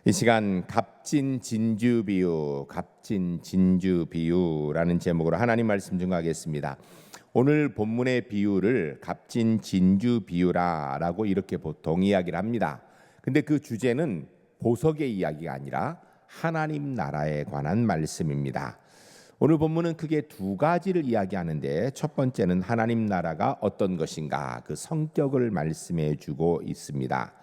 이 시간 값진 진주 비유라는 제목으로 하나님 말씀 증거하겠습니다. 오늘 본문의 비유를 값진 진주 비유라라고 이렇게 보통 이야기를 합니다. 근데 그 주제는 보석의 이야기가 아니라 하나님 나라에 관한 말씀입니다. 오늘 본문은 크게 두 가지를 이야기하는데, 첫 번째는 하나님 나라가 어떤 것인가, 그 성격을 말씀해 주고 있습니다.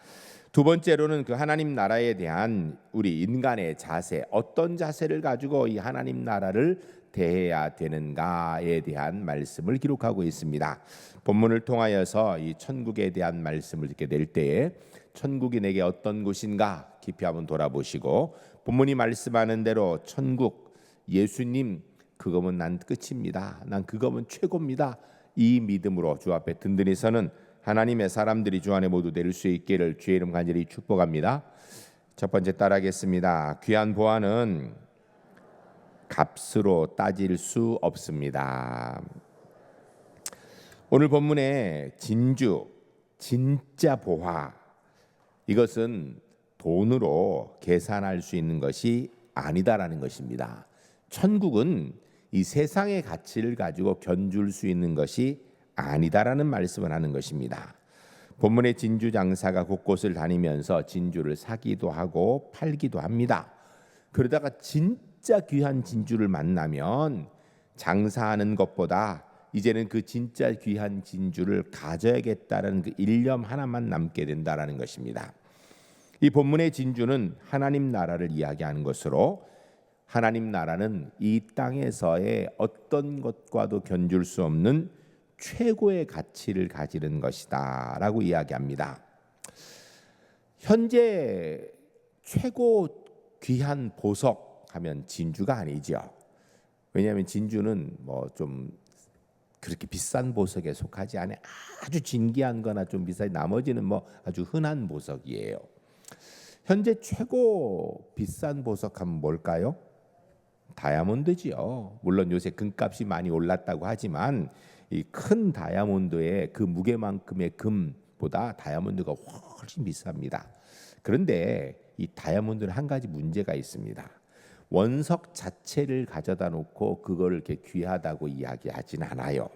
두 번째로는 그 하나님 나라에 대한 우리 인간의 자세, 어떤 자세를 가지고 이 하나님 나라를 대해야 되는가에 대한 말씀을 기록하고 있습니다. 본문을 통하여서 이 천국에 대한 말씀을 듣게 될 때에 천국이 내게 어떤 곳인가 깊이 한번 돌아보시고, 본문이 말씀하는 대로 천국, 예수님 그거면 난 끝입니다, 난 그거면 최고입니다, 이 믿음으로 주 앞에 든든히 서는 하나님의 사람들이 주 안에 모두 될 수 있기를 주의 이름 간절히 축복합니다. 첫 번째 따라하겠습니다. 귀한 보화는 값으로 따질 수 없습니다. 오늘 본문의 진주, 진짜 보화, 이것은 돈으로 계산할 수 있는 것이 아니다라는 것입니다. 천국은 이 세상의 가치를 가지고 견줄 수 있는 것이 아니다라는 말씀을 하는 것입니다. 본문의 진주 장사가 곳곳을 다니면서 진주를 사기도 하고 팔기도 합니다. 그러다가 진짜 귀한 진주를 만나면 장사하는 것보다 이제는 그 진짜 귀한 진주를 가져야겠다는 그 일념 하나만 남게 된다라는 것입니다. 이 본문의 진주는 하나님 나라를 이야기하는 것으로, 하나님 나라는 이 땅에서의 어떤 것과도 견줄 수 없는 최고의 가치를 가지는 것이다 라고 이야기합니다. 현재 최고 귀한 보석 하면 진주가 아니죠. 왜냐하면 진주는 뭐 좀 그렇게 비싼 보석에 속하지 않아요. 아주 진귀한 거나 좀 비싸지, 나머지는 뭐 아주 흔한 보석이에요. 현재 최고 비싼 보석 하면 뭘까요? 다이아몬드지요. 물론 요새 금값이 많이 올랐다고 하지만 이 큰 다이아몬드의 그 무게만큼의 금보다 다이아몬드가 훨씬 비쌉니다. 그런데 이 다이아몬드는 한 가지 문제가 있습니다. 원석 자체를 가져다 놓고 그거를 이렇게 귀하다고 이야기하진 않아요.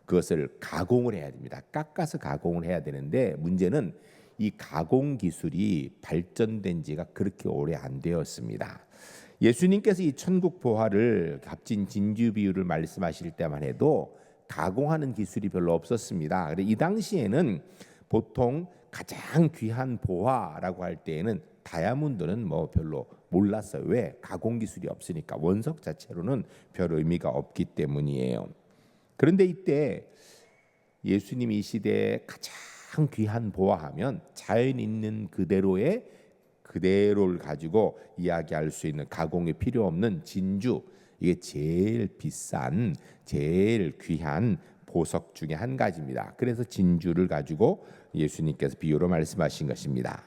그것을 가공을 해야 됩니다. 깎아서 가공을 해야 되는데, 문제는 이 가공 기술이 발전된 지가 그렇게 오래 안 되었습니다. 예수님께서 이 천국 보화를 값진 진주 비유를 말씀하실 때만 해도 가공하는 기술이 별로 없었습니다. 그런데 이 당시에는 보통 가장 귀한 보화라고 할 때에는 다이아몬드는 뭐 별로 몰랐어요. 왜? 가공 기술이 없으니까, 원석 자체로는 별 의미가 없기 때문이에요. 그런데 이때 예수님이 이 시대에 가장 귀한 보화하면 자연 있는 그대로를 가지고 이야기할 수 있는, 가공이 필요 없는 진주, 이게 제일 비싼, 제일 귀한 보석 중에 한 가지입니다. 그래서 진주를 가지고 예수님께서 비유로 말씀하신 것입니다.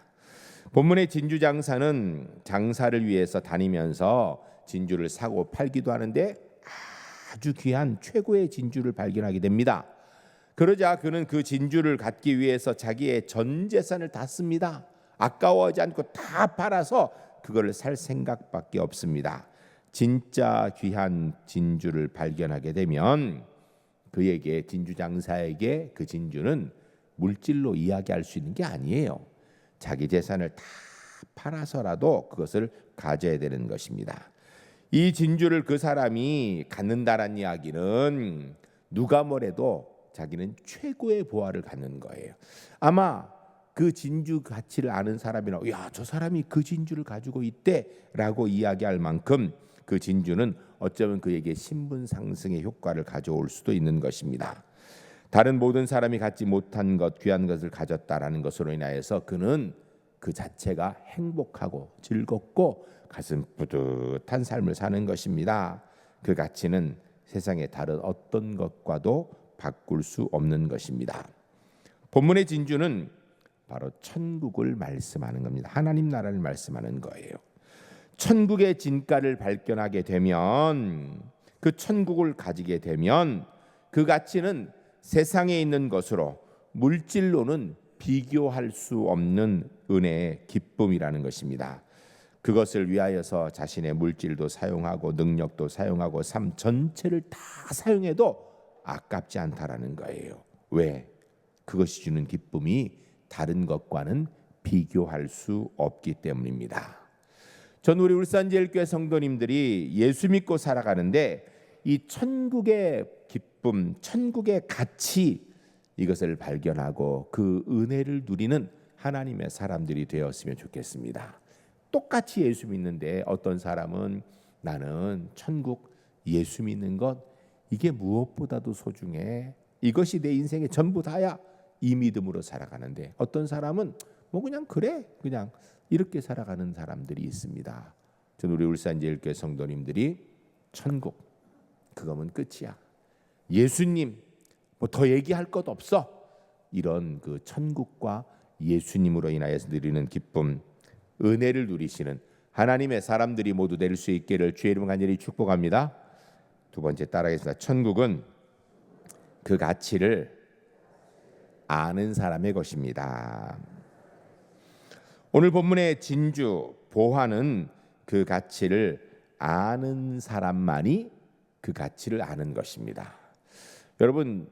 본문의 진주 장사는 장사를 위해서 다니면서 진주를 사고 팔기도 하는데 아주 귀한 최고의 진주를 발견하게 됩니다. 그러자 그는 그 진주를 갖기 위해서 자기의 전 재산을 다 씁니다. 아까워하지 않고 다 팔아서 그거를 살 생각밖에 없습니다. 진짜 귀한 진주를 발견하게 되면 그에게, 진주 장사에게 그 진주는 물질로 이야기할 수 있는 게 아니에요. 자기 재산을 다 팔아서라도 그것을 가져야 되는 것입니다. 이 진주를 그 사람이 갖는다라는 이야기는 누가 뭐래도 자기는 최고의 보화를 갖는 거예요. 아마 그 진주 가치를 아는 사람이나, 야, 저 사람이 그 진주를 가지고 있대라고 이야기할 만큼 그 진주는 어쩌면 그에게 신분 상승의 효과를 가져올 수도 있는 것입니다. 다른 모든 사람이 갖지 못한 것, 귀한 것을 가졌다라는 것으로 인하여서 그는 그 자체가 행복하고 즐겁고 가슴 뿌듯한 삶을 사는 것입니다. 그 가치는 세상의 다른 어떤 것과도 바꿀 수 없는 것입니다. 본문의 진주는 바로 천국을 말씀하는 겁니다. 하나님 나라를 말씀하는 거예요. 천국의 진가를 발견하게 되면, 그 천국을 가지게 되면 그 가치는 세상에 있는 것으로, 물질로는 비교할 수 없는 은혜의 기쁨이라는 것입니다. 그것을 위하여서 자신의 물질도 사용하고 능력도 사용하고 삶 전체를 다 사용해도 아깝지 않다라는 거예요. 왜? 그것이 주는 기쁨이 다른 것과는 비교할 수 없기 때문입니다. 전 우리 울산제일교회 성도님들이 예수 믿고 살아가는데 이 천국의 기쁨, 천국의 가치, 이것을 발견하고 그 은혜를 누리는 하나님의 사람들이 되었으면 좋겠습니다. 똑같이 예수 믿는데 어떤 사람은 나는 천국 예수 믿는 것 이게 무엇보다도 소중해, 이것이 내 인생의 전부 다야, 이 믿음으로 살아가는데 어떤 사람은 뭐 그냥 그래, 그냥 이렇게 살아가는 사람들이 있습니다. 전 우리 울산제일교회 성도님들이 천국 그거면 끝이야, 예수님 뭐 더 얘기할 것 없어, 이런 그 천국과 예수님으로 인하여서 누리는 기쁨, 은혜를 누리시는 하나님의 사람들이 모두 될 수 있기를 주의 이름 간절히 축복합니다. 두 번째 따라하겠습니다. 천국은 그 가치를 아는 사람의 것입니다. 오늘 본문의 진주, 보화는 그 가치를 아는 사람만이 그 가치를 아는 것입니다. 여러분,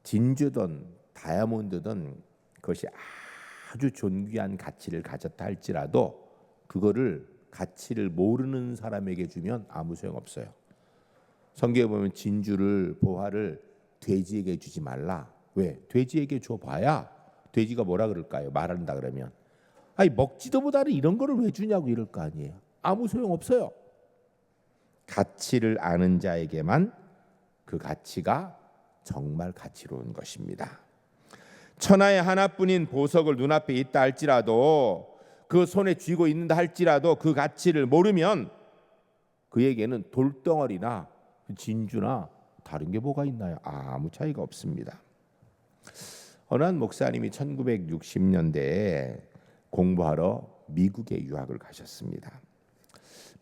진주든 다이아몬드든 그것이 아주 존귀한 가치를 가졌다 할지라도 그거를 가치를 모르는 사람에게 주면 아무 소용없어요. 성경에 보면 진주를, 보화를 돼지에게 주지 말라. 왜? 돼지에게 줘봐야 돼지가 뭐라 그럴까요? 말한다 그러면 아니 먹지도 못하는 이런 거를 왜 주냐고 이럴 거 아니에요. 아무 소용없어요. 가치를 아는 자에게만 그 가치가 정말 가치로운 것입니다. 천하에 하나뿐인 보석을 눈앞에 있다 할지라도, 그 손에 쥐고 있는다 할지라도 그 가치를 모르면 그에게는 돌덩어리나 진주나 다른 게 뭐가 있나요? 아무 차이가 없습니다. 어느 한 목사님이 1960년대에 공부하러 미국에 유학을 가셨습니다.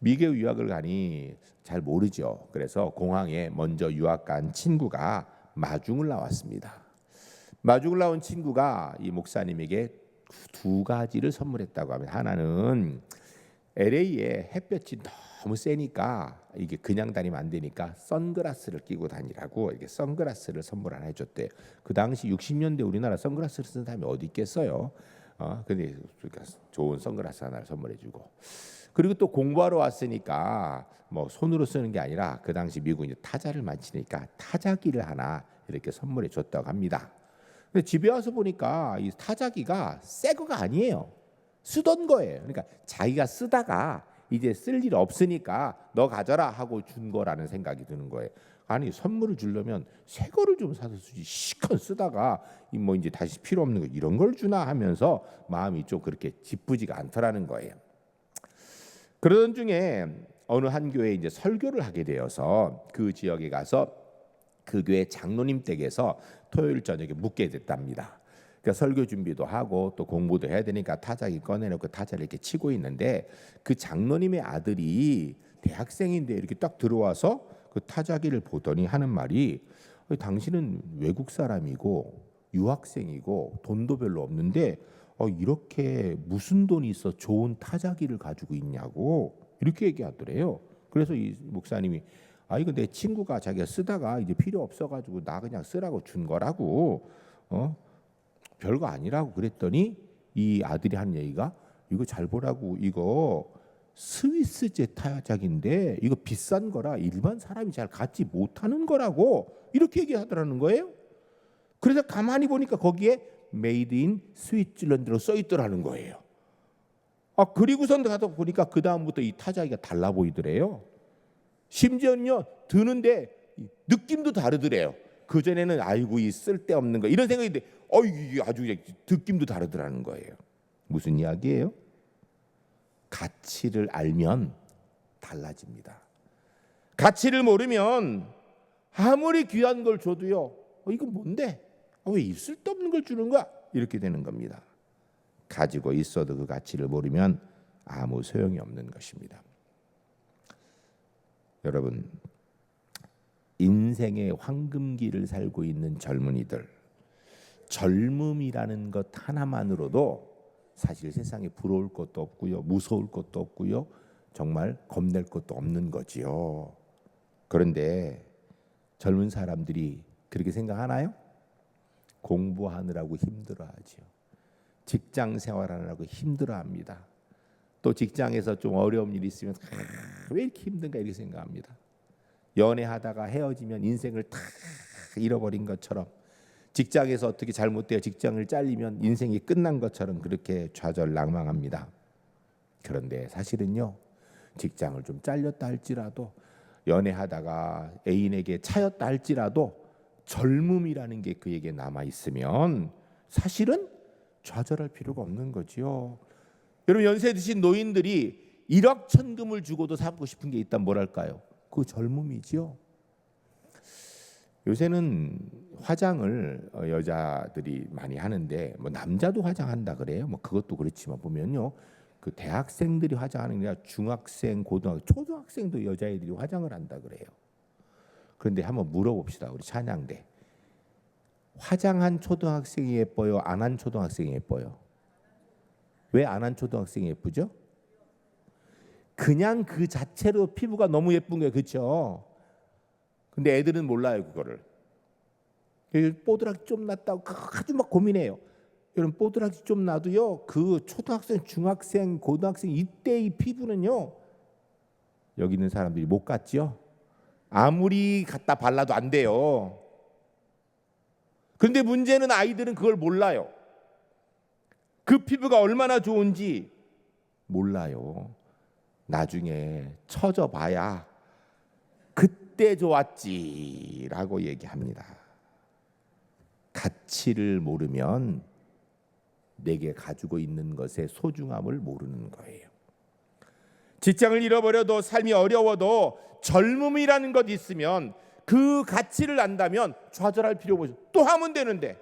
미국에 유학을 가니 잘 모르죠. 그래서 공항에 먼저 유학 간 친구가 마중을 나왔습니다. 마중을 나온 친구가 이 목사님에게 두 가지를 선물했다고 합니다. 하나는 LA에 햇볕이 너무 세니까 이게 그냥 다니면 안 되니까 선글라스를 끼고 다니라고 이렇게 선글라스를 선물 하나 해줬대요. 그 당시 60년대 우리나라 선글라스를 쓰는 사람이 어디 있겠어요? 근데 좋은 선글라스 하나를 선물해주고, 그리고 또 공부하러 왔으니까 뭐 손으로 쓰는 게 아니라 그 당시 미국은 이제 타자를 많이 치니까 타자기를 하나 이렇게 선물해 줬다고 합니다. 근데 집에 와서 보니까 이 타자기가 새 거가 아니에요. 쓰던 거예요. 그러니까 자기가 쓰다가 이제 쓸 일 없으니까 너 가져라 하고 준 거라는 생각이 드는 거예요. 아니 선물을 주려면 새 거를 좀 사서 쓰지, 시컷 쓰다가 뭐 이제 다시 필요 없는 거 이런 걸 주나 하면서 마음이 좀 그렇게 기쁘지가 않더라는 거예요. 그러던 중에 어느 한 교회에 이제 설교를 하게 되어서 그 지역에 가서 그 교회 장로님 댁에서 토요일 저녁에 묵게 됐답니다. 그러니까 설교 준비도 하고 또 공부도 해야 되니까 타자기 꺼내놓고 타자를 이렇게 치고 있는데 그 장로님의 아들이 대학생인데 이렇게 딱 들어와서 그 타자기를 보더니 하는 말이, 당신은 외국 사람이고 유학생이고 돈도 별로 없는데 이렇게 무슨 돈이 있어 좋은 타자기를 가지고 있냐고 이렇게 얘기하더래요. 그래서 이 목사님이 이거 내 친구가 자기가 쓰다가 이제 필요 없어가지고 나 그냥 쓰라고 준 거라고, 별거 아니라고 그랬더니 이 아들이 한 얘기가, 이거 잘 보라고, 이거 스위스제 타자기인데 이거 비싼 거라 일반 사람이 잘 갖지 못하는 거라고 이렇게 얘기하더라는 거예요. 그래서 가만히 보니까 거기에 메이드 인 스위tzerland로 써 있더라는 거예요. 그리고선 가서 보니까 그 다음부터 이 타자기가 달라 보이더래요. 심지어는요 드는데 느낌도 다르더래요. 그 전에는 아이고 이 쓸데없는 거 이런 생각인데 이게 아주 느낌도 다르더라는 거예요. 무슨 이야기예요? 가치를 알면 달라집니다. 가치를 모르면 아무리 귀한 걸 줘도요, 이거 뭔데? 왜 이 쓸데없는 걸 주는 거야? 이렇게 되는 겁니다. 가지고 있어도 그 가치를 모르면 아무 소용이 없는 것입니다. 여러분, 인생의 황금기를 살고 있는 젊은이들, 젊음이라는 것 하나만으로도 사실 세상에 부러울 것도 없고요, 무서울 것도 없고요, 정말 겁낼 것도 없는 거지요. 그런데 젊은 사람들이 그렇게 생각하나요? 공부하느라고 힘들어하지요. 직장 생활하느라고 힘들어합니다. 또 직장에서 좀 어려운 일이 있으면 왜 이렇게 힘든가 이렇게 생각합니다. 연애하다가 헤어지면 인생을 다 잃어버린 것처럼, 직장에서 어떻게 잘못되어 직장을 잘리면 인생이 끝난 것처럼 그렇게 좌절낭망합니다. 그런데 사실은요, 직장을 좀 잘렸다 할지라도, 연애하다가 애인에게 차였다 할지라도 젊음이라는 게 그에게 남아 있으면 사실은 좌절할 필요가 없는 거지요. 여러분, 연세 드신 노인들이 일확천금을 주고도 사고 싶은 게 있다면 뭐랄까요? 그 젊음이지요. 요새는 화장을 여자들이 많이 하는데, 뭐 남자도 화장한다 그래요. 뭐 그것도 그렇지만 보면요, 그 대학생들이 화장하는 게 아니라 중학생, 고등학생, 초등학생도 여자애들이 화장을 한다 그래요. 그런데 한번 물어봅시다, 우리 찬양대. 화장한 초등학생이 예뻐요, 안 한 초등학생이 예뻐요? 왜 안 한 초등학생이 예쁘죠? 그냥 그 자체로 피부가 너무 예쁜 거예요, 그렇죠? 근데 애들은 몰라요, 그거를. 뽀드락이 좀 났다고 아주 막 고민해요. 여러분, 뽀드락이 좀 나도요, 그 초등학생, 중학생, 고등학생 이때의 피부는요, 여기 있는 사람들이 못 갔지요. 아무리 갖다 발라도 안 돼요. 그런데 문제는 아이들은 그걸 몰라요. 그 피부가 얼마나 좋은지 몰라요. 나중에 처져 봐야 그때 좋았지라고 얘기합니다. 가치를 모르면 내게 가지고 있는 것의 소중함을 모르는 거예요. 직장을 잃어버려도 삶이 어려워도 젊음이라는 것 있으면, 그 가치를 안다면 좌절할 필요가 없어요. 또 하면 되는데,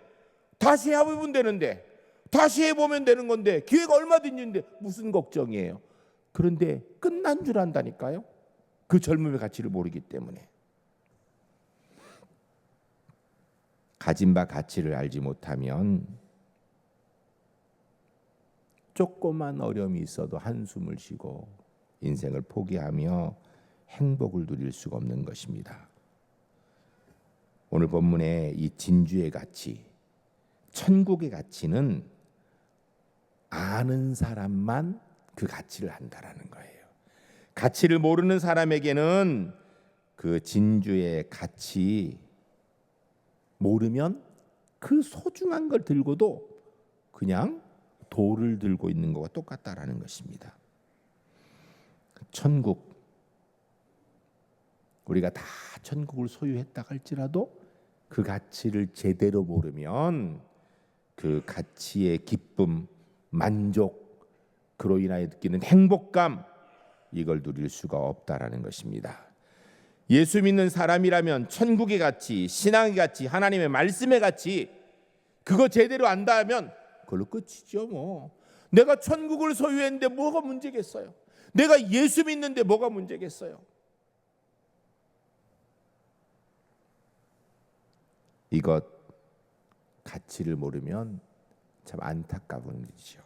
다시 해보면 되는데, 다시 해보면 되는 건데, 기회가 얼마든지 있는데 무슨 걱정이에요? 그런데 끝난 줄 안다니까요. 그 젊음의 가치를 모르기 때문에. 가진 바 가치를 알지 못하면 조그만 어려움이 있어도 한숨을 쉬고 인생을 포기하며 행복을 누릴 수가 없는 것입니다. 오늘 본문의 이 진주의 가치, 천국의 가치는 아는 사람만 그 가치를 안다라는 거예요. 가치를 모르는 사람에게는 그 진주의 가치 모르면 그 소중한 걸 들고도 그냥 돌을 들고 있는 것과 똑같다라는 것입니다. 천국, 우리가 다 천국을 소유했다 할지라도 그 가치를 제대로 모르면 그 가치의 기쁨, 만족, 그로 인하여 느끼는 행복감, 이걸 누릴 수가 없다라는 것입니다. 예수 믿는 사람이라면 천국의 가치, 신앙의 가치, 하나님의 말씀의 가치, 그거 제대로 안다면 그걸로 끝이죠. 뭐 내가 천국을 소유했는데 뭐가 문제겠어요? 내가 예수 믿는데 뭐가 문제겠어요? 이것 가치를 모르면 참 안타까운 일이죠.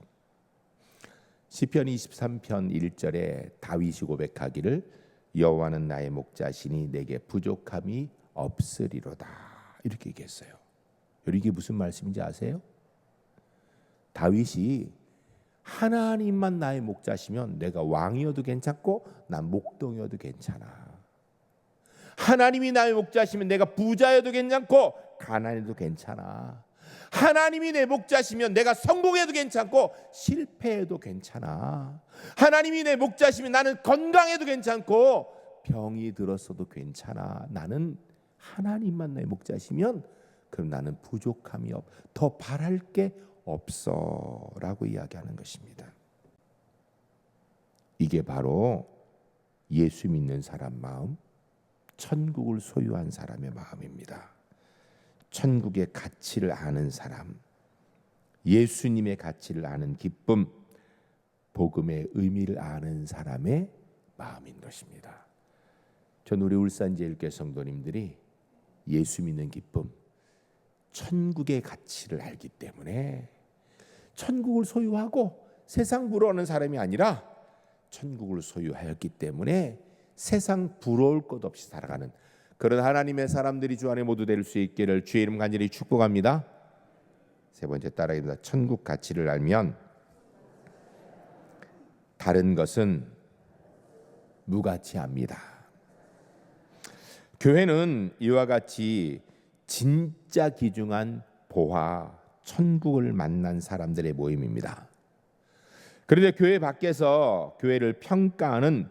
시편 23편 1절에 다윗이 고백하기를 여호와는 나의 목자시니 내게 부족함이 없으리로다, 이렇게 얘기했어요. 이게 무슨 말씀인지 아세요? 다윗이 하나님만 나의 목자시면 내가 왕이어도 괜찮고 난 목동이어도 괜찮아. 하나님이 나의 목자시면 내가 부자여도 괜찮고 가난해도 괜찮아. 하나님이 내 목자시면 내가 성공해도 괜찮고 실패해도 괜찮아. 하나님이 내 목자시면 나는 건강해도 괜찮고 병이 들었어도 괜찮아. 나는 하나님만 내 목자시면 그럼 나는 부족함이 더 바랄 게 없어 라고 이야기하는 것입니다. 이게 바로 예수 믿는 사람 마음, 천국을 소유한 사람의 마음입니다. 천국의 가치를 아는 사람, 예수님의 가치를 아는 기쁨, 복음의 의미를 아는 사람의 마음인 것입니다. 전 우리 울산제일교회 성도님들이 예수 믿는 기쁨, 천국의 가치를 알기 때문에 천국을 소유하고 세상 부러워하는 사람이 아니라 천국을 소유하였기 때문에 세상 부러울 것 없이 살아가는 그런 하나님의 사람들이 주 안에 모두 될 수 있기를 주의 이름 간절히 축복합니다. 세 번째 따라입니다. 천국 가치를 알면 다른 것은 무가치합니다. 교회는 이와 같이 진짜 귀중한 보화, 천국을 만난 사람들의 모임입니다. 그런데 교회 밖에서 교회를 평가하는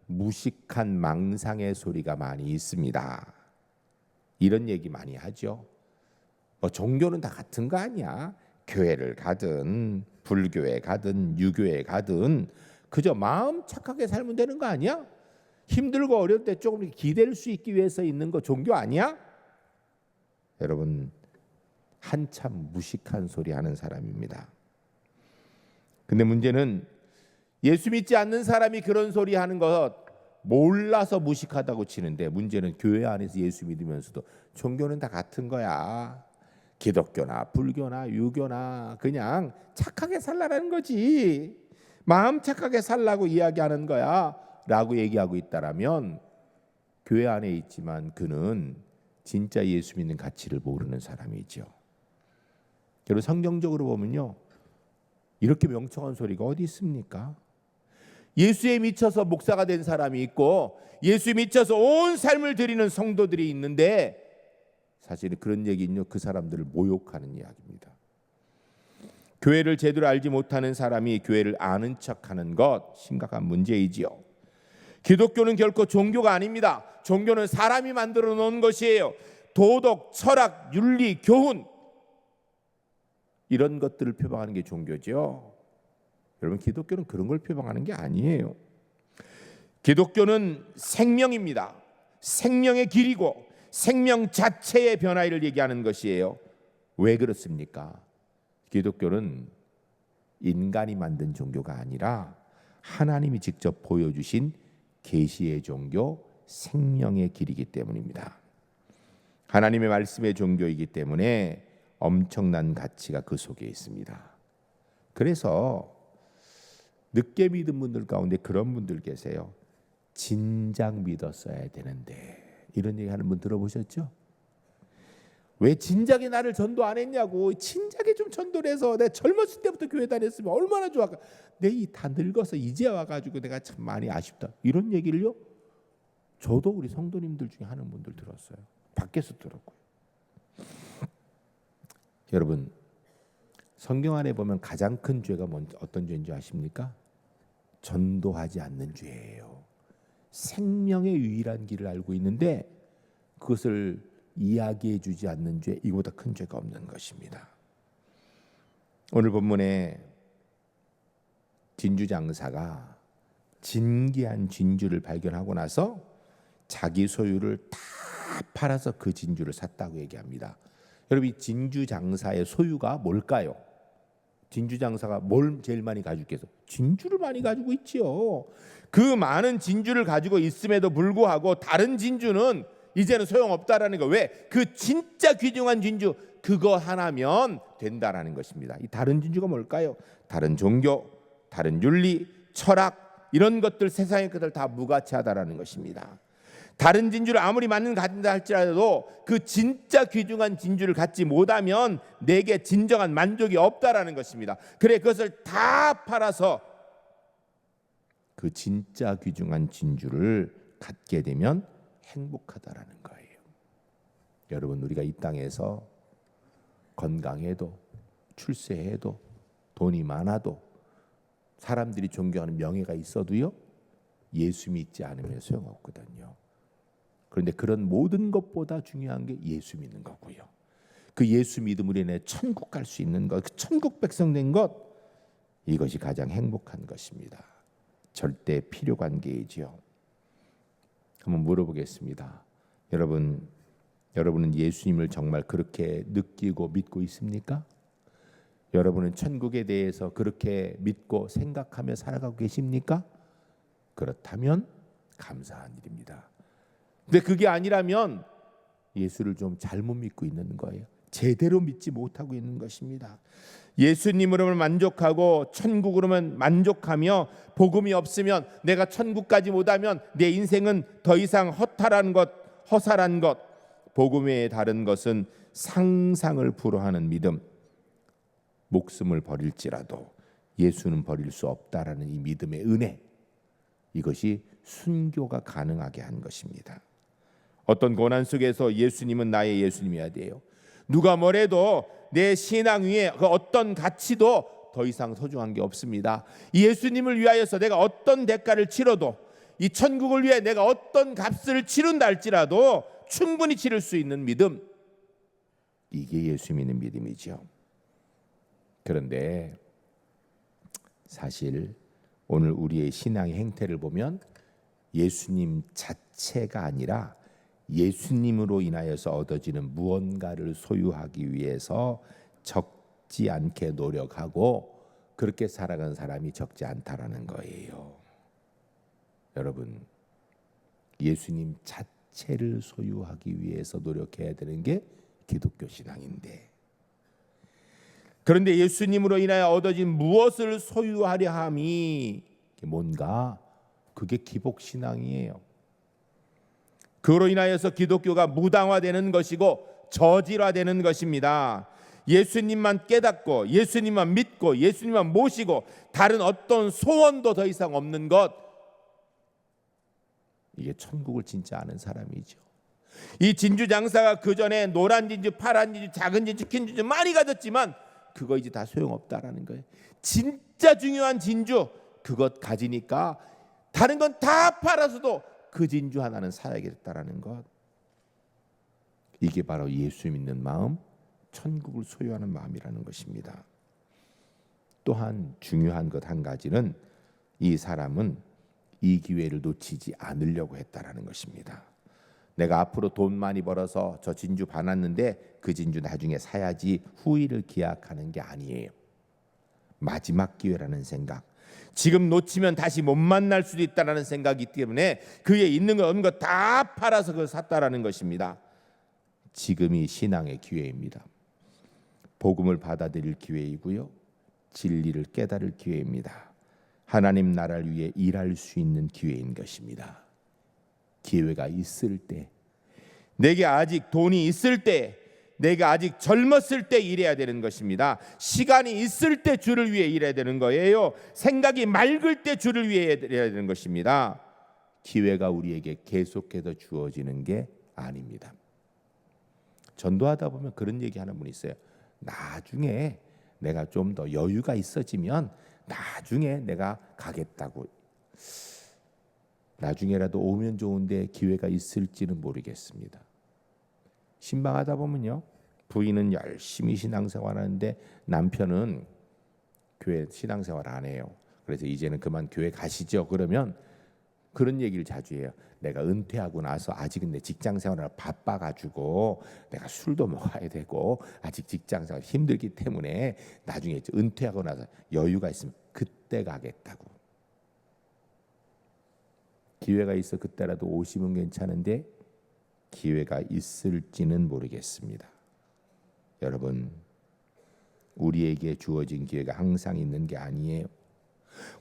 무식한 망상의 소리가 많이 있습니다. 이런 얘기 많이 하죠. 종교는 다 같은 거 아니야? 교회를 가든 불교에 가든 유교에 가든 그저 마음 착하게 살면 되는 거 아니야? 힘들고 어려울 때 조금 기댈 수 있기 위해서 있는 거 종교 아니야? 여러분, 한참 무식한 소리 하는 사람입니다. 근데 문제는 예수 믿지 않는 사람이 그런 소리 하는 것 몰라서 무식하다고 치는데, 문제는 교회 안에서 예수 믿으면서도 종교는 다 같은 거야. 기독교나 불교나 유교나 그냥 착하게 살라는 거지. 마음 착하게 살라고 이야기하는 거야 라고 얘기하고 있다라면 교회 안에 있지만 그는 진짜 예수 믿는 가치를 모르는 사람이죠. 여러분, 성경적으로 보면요, 이렇게 명청한 소리가 어디 있습니까? 예수에 미쳐서 목사가 된 사람이 있고 예수에 미쳐서 온 삶을 드리는 성도들이 있는데, 사실은 그런 얘기는요, 그 사람들을 모욕하는 이야기입니다. 교회를 제대로 알지 못하는 사람이 교회를 아는 척하는 것, 심각한 문제이지요. 기독교는 결코 종교가 아닙니다. 종교는 사람이 만들어 놓은 것이에요. 도덕, 철학, 윤리, 교훈, 이런 것들을 표방하는 게 종교죠. 여러분, 기독교는 그런 걸 표방하는 게 아니에요. 기독교는 생명입니다. 생명의 길이고 생명 자체의 변화를 얘기하는 것이에요. 왜 그렇습니까? 기독교는 인간이 만든 종교가 아니라 하나님이 직접 보여주신 계시의 종교, 생명의 길이기 때문입니다. 하나님의 말씀의 종교이기 때문에 엄청난 가치가 그 속에 있습니다. 그래서 늦게 믿은 분들 가운데 그런 분들 계세요. 진작 믿었어야 되는데, 이런 얘기 하는 분 들어보셨죠? 왜 진작에 나를 전도 안 했냐고. 진작에 좀 전도를 해서 내가 젊었을 때부터 교회 다녔으면 얼마나 좋았까. 내 다 늙어서 이제 와가지고 내가 참 많이 아쉽다, 이런 얘기를요, 저도 우리 성도님들 중에 하는 분들 들었어요. 밖에서 들었고요. 여러분, 성경 안에 보면 가장 큰 죄가 어떤 죄인 줄 아십니까? 전도하지 않는 죄예요. 생명의 유일한 길을 알고 있는데 그것을 이야기해 주지 않는 죄, 이보다 큰 죄가 없는 것입니다. 오늘 본문에 진주장사가 진귀한 진주를 발견하고 나서 자기 소유를 다 팔아서 그 진주를 샀다고 얘기합니다. 여러분, 이 진주장사의 소유가 뭘까요? 진주장사가 뭘 제일 많이 가지고 있겠어? 진주를 많이 가지고 있지요. 그 많은 진주를 가지고 있음에도 불구하고 다른 진주는 이제는 소용없다라는 거. 왜? 그 진짜 귀중한 진주, 그거 하나면 된다라는 것입니다. 이 다른 진주가 뭘까요? 다른 종교, 다른 윤리, 철학, 이런 것들, 세상의 것들 다 무가치하다라는 것입니다. 다른 진주를 아무리 많이 가진다 할지라도 그 진짜 귀중한 진주를 갖지 못하면 내게 진정한 만족이 없다라는 것입니다. 그래, 그것을 다 팔아서 그 진짜 귀중한 진주를 갖게 되면 행복하다라는 거예요. 여러분, 우리가 이 땅에서 건강해도 출세해도 돈이 많아도 사람들이 존경하는 명예가 있어도요, 예수 믿지 않으면 소용없거든요. 그런데 그런 모든 것보다 중요한 게 예수 믿는 거고요. 그 예수 믿음으로 인해 천국 갈 수 있는 것, 그 천국 백성 된 것, 이것이 가장 행복한 것입니다. 절대 필요 관계이지요. 한번 물어보겠습니다. 여러분은 예수님을 정말 그렇게 느끼고 믿고 있습니까? 여러분은 천국에 대해서 그렇게 믿고 생각하며 살아가고 계십니까? 그렇다면 감사한 일입니다. 근데 그게 아니라면 예수를 좀 잘못 믿고 있는 거예요. 제대로 믿지 못하고 있는 것입니다. 예수님으로만 만족하고 천국으로만 만족하며 복음이 없으면, 내가 천국까지 못하면 내 인생은 더 이상 허탈한 것, 허살한 것, 복음 외에 다른 것은 상상을 불허하는 믿음, 목숨을 버릴지라도 예수는 버릴 수 없다라는 이 믿음의 은혜, 이것이 순교가 가능하게 한 것입니다. 어떤 고난 속에서 예수님은 나의 예수님이어야 돼요. 누가 뭐래도 내 신앙 위에 그 어떤 가치도 더 이상 소중한 게 없습니다. 이 예수님을 위하여서 내가 어떤 대가를 치러도, 이 천국을 위해 내가 어떤 값을 치른다 할지라도 충분히 치를 수 있는 믿음, 이게 예수 믿는 믿음이죠. 그런데 사실 오늘 우리의 신앙의 행태를 보면 예수님 자체가 아니라 예수님으로 인하여서 얻어지는 무언가를 소유하기 위해서 적지 않게 노력하고 그렇게 살아가는 사람이 적지 않다라는 거예요. 여러분, 예수님 자체를 소유하기 위해서 노력해야 되는 게 기독교 신앙인데, 그런데 예수님으로 인하여 얻어진 무엇을 소유하려 함이 뭔가, 그게 기복신앙이에요. 그로 인하여서 기독교가 무당화되는 것이고 저질화되는 것입니다. 예수님만 깨닫고 예수님만 믿고 예수님만 모시고 다른 어떤 소원도 더 이상 없는 것, 이게 천국을 진짜 아는 사람이죠. 이 진주 장사가 그 전에 노란 진주, 파란 진주, 작은 진주, 큰 진주 많이 가졌지만 그거 이제 다 소용없다라는 거예요. 진짜 중요한 진주, 그것 가지니까 다른 건 다 팔아서도 그 진주 하나는 사야겠다라는 것, 이게 바로 예수 믿는 마음, 천국을 소유하는 마음이라는 것입니다. 또한 중요한 것 한 가지는, 이 사람은 이 기회를 놓치지 않으려고 했다라는 것입니다. 내가 앞으로 돈 많이 벌어서 저 진주 받았는데 그 진주 나중에 사야지 후일을 기약하는 게 아니에요. 마지막 기회라는 생각, 지금 놓치면 다시 못 만날 수도 있다라는 생각이 있기 때문에 그에 있는 거 없는 거 다 팔아서 그걸 샀다라는 것입니다. 지금이 신앙의 기회입니다. 복음을 받아들일 기회이고요, 진리를 깨달을 기회입니다. 하나님 나라를 위해 일할 수 있는 기회인 것입니다. 기회가 있을 때, 내게 아직 돈이 있을 때, 내가 아직 젊었을 때 일해야 되는 것입니다. 시간이 있을 때 주를 위해 일해야 되는 거예요. 생각이 맑을 때 주를 위해 일해야 되는 것입니다. 기회가 우리에게 계속해서 주어지는 게 아닙니다. 전도하다 보면 그런 얘기 하는 분이 있어요. 나중에 내가 좀 더 여유가 있어지면 나중에 내가 가겠다고. 나중에라도 오면 좋은데 기회가 있을지는 모르겠습니다. 신방하다 보면요, 부인은 열심히 신앙생활하는데 남편은 교회 신앙생활 안 해요. 그래서 이제는 그만 교회 가시죠. 그러면 그런 얘기를 자주 해요. 내가 은퇴하고 나서 아직은 내 직장생활을 바빠가지고 내가 술도 먹어야 되고 아직 직장생활 힘들기 때문에 나중에 은퇴하고 나서 여유가 있으면 그때 가겠다고. 기회가 있어 그때라도 오시면 괜찮은데 기회가 있을지는 모르겠습니다. 여러분, 우리에게 주어진 기회가 항상 있는 게 아니에요.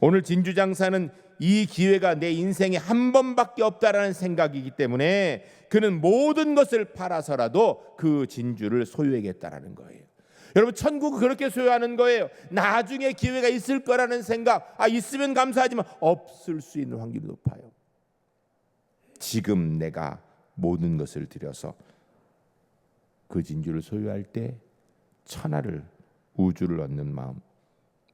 오늘 진주장사는 이 기회가 내 인생에 한 번밖에 없다라는 생각이기 때문에 그는 모든 것을 팔아서라도 그 진주를 소유하겠다라는 거예요. 여러분, 천국은 그렇게 소유하는 거예요. 나중에 기회가 있을 거라는 생각, 있으면 감사하지만 없을 수 있는 확률이 높아요. 지금 내가 모든 것을 들여서 그 진주를 소유할 때 천하를, 우주를 얻는 마음,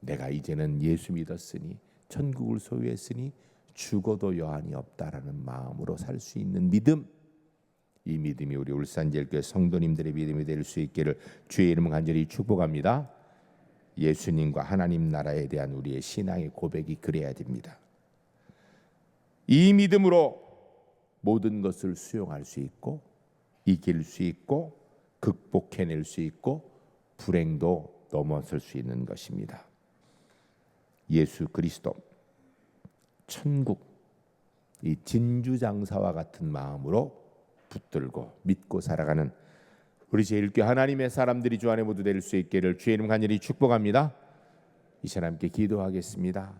내가 이제는 예수 믿었으니 천국을 소유했으니 죽어도 여한이 없다라는 마음으로 살 수 있는 믿음, 이 믿음이 우리 울산제일교회 성도님들의 믿음이 될 수 있기를 주의 이름으로 간절히 축복합니다. 예수님과 하나님 나라에 대한 우리의 신앙의 고백이 그래야 됩니다. 이 믿음으로 모든 것을 수용할 수 있고 이길 수 있고 극복해낼 수 있고 불행도 넘어설 수 있는 것입니다. 예수 그리스도, 천국, 이 진주장사와 같은 마음으로 붙들고 믿고 살아가는 우리 제1교 하나님의 사람들이 주 안에 모두 될 수 있기를 주의 이름 간절히 축복합니다. 이 시간 함께 기도하겠습니다.